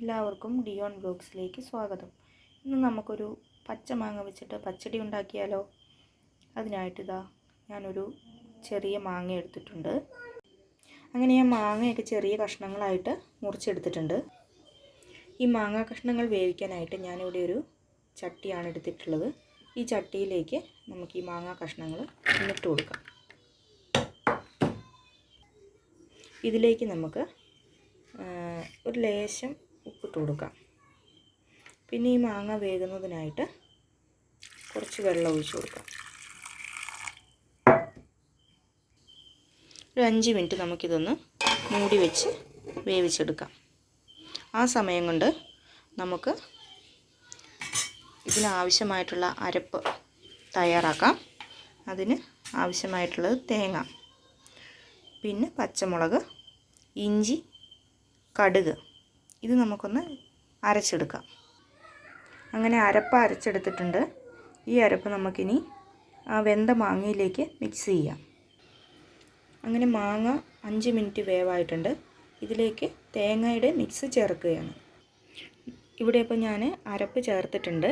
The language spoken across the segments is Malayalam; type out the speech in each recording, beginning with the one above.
എല്ലാവർക്കും ഡിയോൺ ബ്ലോഗ്സിലേക്ക് സ്വാഗതം. ഇന്ന് നമുക്കൊരു പച്ചമാങ്ങ വെച്ചിട്ട് പച്ചടി ഉണ്ടാക്കിയാലോ. അതിനായിട്ട് ഞാനൊരു ചെറിയ മാങ്ങ എടുത്തിട്ടുണ്ട്. അങ്ങനെ ഞാൻ മാങ്ങയൊക്കെ ചെറിയ കഷ്ണങ്ങളായിട്ട് മുറിച്ചെടുത്തിട്ടുണ്ട്. ഈ മാങ്ങ കഷ്ണങ്ങൾ വേവിക്കാനായിട്ട് ഞാനിവിടെ ഒരു ചട്ടിയാണ് എടുത്തിട്ടുള്ളത്. ഈ ചട്ടിയിലേക്ക് നമുക്ക് ഈ മാങ്ങ കഷ്ണങ്ങൾ ഇട്ട് കൊടുക്കാം. ഇതിലേക്ക് നമുക്ക് ഒരു ലേശം ഉപ്പിട്ട് കൊടുക്കാം. പിന്നെ ഈ മാങ്ങ വേകുന്നതിനായിട്ട് കുറച്ച് വെള്ളം ഒഴിച്ച് കൊടുക്കാം. ഒരു 5 മിനിറ്റ് നമുക്കിതൊന്ന് മൂടി വെച്ച് വേവിച്ചെടുക്കാം. ആ സമയം കൊണ്ട് നമുക്ക് ഇതിനാവശ്യമായിട്ടുള്ള അരപ്പ് തയ്യാറാക്കാം. അതിന് ആവശ്യമായിട്ടുള്ളത് തേങ്ങ, പിന്നെ പച്ചമുളക്, ഇഞ്ചി, കടുക്, ഇത് നമുക്കൊന്ന് അരച്ചെടുക്കാം. അങ്ങനെ അരപ്പ് അരച്ചെടുത്തിട്ടുണ്ട്. ഈ അരപ്പ് നമുക്കിനി ആ വെന്ത മാങ്ങയിലേക്ക് മിക്സ് ചെയ്യാം. അങ്ങനെ മാങ്ങ 5 മിനിറ്റ് വേവായിട്ടുണ്ട്. ഇതിലേക്ക് തേങ്ങയുടെ മിക്സ് ചേർക്കുകയാണ്. ഇവിടെ ഇപ്പോൾ ഞാൻ അരപ്പ് ചേർത്തിട്ടുണ്ട്.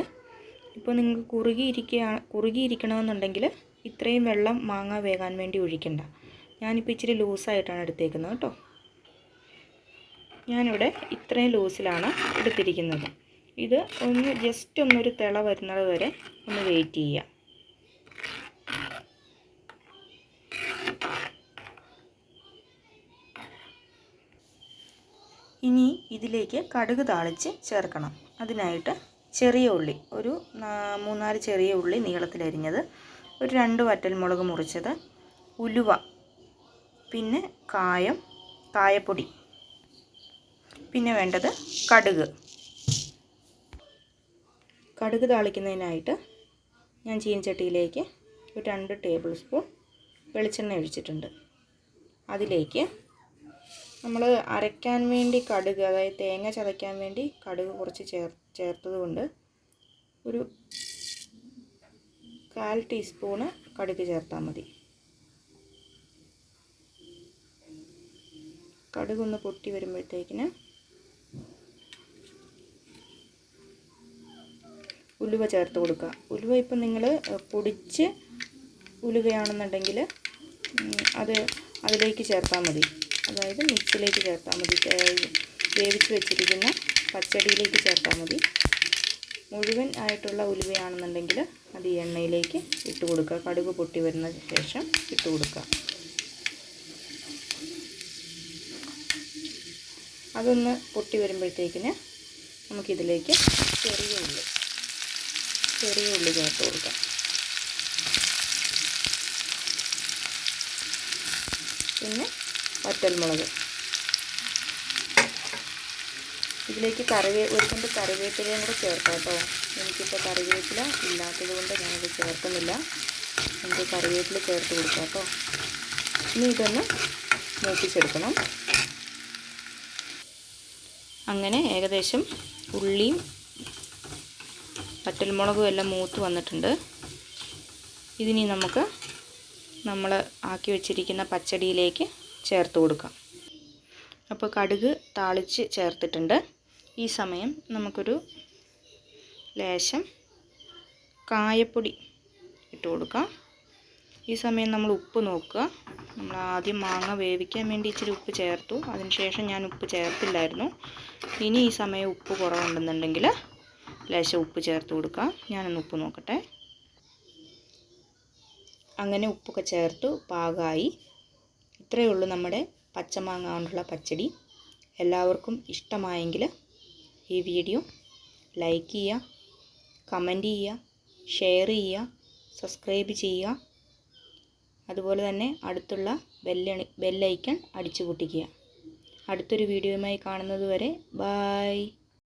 ഇപ്പോൾ നിങ്ങൾക്ക് കുറുകിയിരിക്കണമെന്നുണ്ടെങ്കിൽ ഇത്രയും വെള്ളം മാങ്ങ വേകാൻ വേണ്ടി ഒഴിക്കണ്ട. ഞാനിപ്പോൾ ഇച്ചിരി ലൂസായിട്ടാണ് എടുത്തേക്കുന്നത് കേട്ടോ. ഞാനിവിടെ ഇത്രയും ലൂസിലാണ് എടുത്തിരിക്കുന്നത്. ഇത് ജസ്റ്റ് ഒന്നൊരു തിള വരുന്നത് വരെ ഒന്ന് വെയിറ്റ് ചെയ്യുക. ഇനി ഇതിലേക്ക് കടുക് താളിച്ച് ചേർക്കണം. അതിനായിട്ട് ചെറിയ ഉള്ളി, ഒരു 3-4 ചെറിയ ഉള്ളി നീളത്തിലരിഞ്ഞത്, ഒരു 2 വറ്റൽമുളക് മുറിച്ചത്, ഉലുവ, പിന്നെ കായപ്പൊടി, പിന്നെ വേണ്ടത് കടുക് താളിക്കുന്നതിനായിട്ട് ഞാൻ ചീനച്ചട്ടിയിലേക്ക് ഒരു 2 ടേബിൾ സ്പൂൺ വെളിച്ചെണ്ണ ഒഴിച്ചിട്ടുണ്ട്. അതിലേക്ക് നമ്മൾ അരയ്ക്കാൻ വേണ്ടി കടുക്, അതായത് തേങ്ങ ചതയ്ക്കാൻ വേണ്ടി കടുക് കുറച്ച് ചേർത്തത് കൊണ്ട് ഒരു 1/4 ടീസ്പൂണ് കടുക് ചേർത്താൽ മതി. കടുകൊന്ന് പൊട്ടി വരുമ്പോഴത്തേക്കിന് ഉലുവ ചേർത്ത് കൊടുക്കുക. ഉലുവ ഇപ്പം നിങ്ങൾ പൊടിച്ച് ഉലുവയാണെന്നുണ്ടെങ്കിൽ അതിലേക്ക് ചേർത്താൽ മതി. അതായത് മിക്സിലേക്ക് ചേർത്താൽ മതി. വേവിച്ച് വെച്ചിരിക്കുന്ന പച്ചടിയിലേക്ക് ചേർത്താൽ മതി. മുഴുവൻ ആയിട്ടുള്ള ഉലുവയാണെന്നുണ്ടെങ്കിൽ അത് ഈ എണ്ണയിലേക്ക് ഇട്ട് കൊടുക്കുക. കടുക് പൊട്ടി വരുന്ന ശേഷം ഇട്ട് കൊടുക്കുക. അതൊന്ന് പൊട്ടി വരുമ്പോഴത്തേക്കിന് നമുക്കിതിലേക്ക് ചെറിയ ഉള്ളി ചേർത്ത് കൊടുക്കാം. പിന്നെ വറ്റൽമുളക്, ഇതിലേക്ക് ഒരു കൊണ്ട് കറിവേപ്പിലയും കൂടെ ചേർക്കാം കേട്ടോ. എനിക്കിപ്പോൾ കറിവേപ്പില ഇല്ലാത്തത് കൊണ്ട് ഞാനത് ചേർക്കുന്നില്ല. എനിക്ക് കറിവേപ്പില ചേർത്ത് കൊടുക്കാം കേട്ടോ. ഇനി ഇതൊന്ന് മൂപ്പിച്ചെടുക്കണം. അങ്ങനെ ഏകദേശം ഉള്ളിയും വറ്റൽമുളകും എല്ലാം മൂത്ത് വന്നിട്ടുണ്ട്. ഇതിനി നമുക്ക് നമ്മൾ ആക്കി വെച്ചിരിക്കുന്ന പച്ചടിയിലേക്ക് ചേർത്ത് കൊടുക്കാം. അപ്പോൾ കടുക് താളിച്ച് ചേർത്തിട്ടുണ്ട്. ഈ സമയം നമുക്കൊരു ലേശം കായപ്പൊടി ഇട്ട് കൊടുക്കാം. ഈ സമയം നമ്മൾ ഉപ്പ് നോക്കുക. നമ്മൾ ആദ്യം മാങ്ങ വേവിക്കാൻ വേണ്ടി ഇച്ചിരി ഉപ്പ് ചേർത്തു. അതിനുശേഷം ഞാൻ ഉപ്പ് ചേർത്തില്ലായിരുന്നു. ഇനി ഈ സമയം ഉപ്പ് കുറവുണ്ടെന്നുണ്ടെങ്കിൽ ലേശം ഉപ്പ് ചേർത്ത് കൊടുക്കുക. ഞാനൊന്ന് ഉപ്പ് നോക്കട്ടെ. അങ്ങനെ ഉപ്പൊക്കെ ചേർത്തു പാകമായി. ഇത്രയേ ഉള്ളൂ നമ്മുടെ പച്ചമാങ്ങ കൊണ്ടുള്ള പച്ചടി. എല്ലാവർക്കും ഇഷ്ടമായെങ്കിൽ ഈ വീഡിയോ ലൈക്ക് ചെയ്യുക, കമൻറ്റ് ചെയ്യുക, ഷെയർ ചെയ്യുക, സബ്സ്ക്രൈബ് ചെയ്യുക. അതുപോലെ തന്നെ അടുത്തുള്ള ബെല്ലൈക്കൺ അടിച്ചു പൊട്ടിക്കുക. അടുത്തൊരു വീഡിയോയുമായി കാണുന്നത് വരെ ബായ്.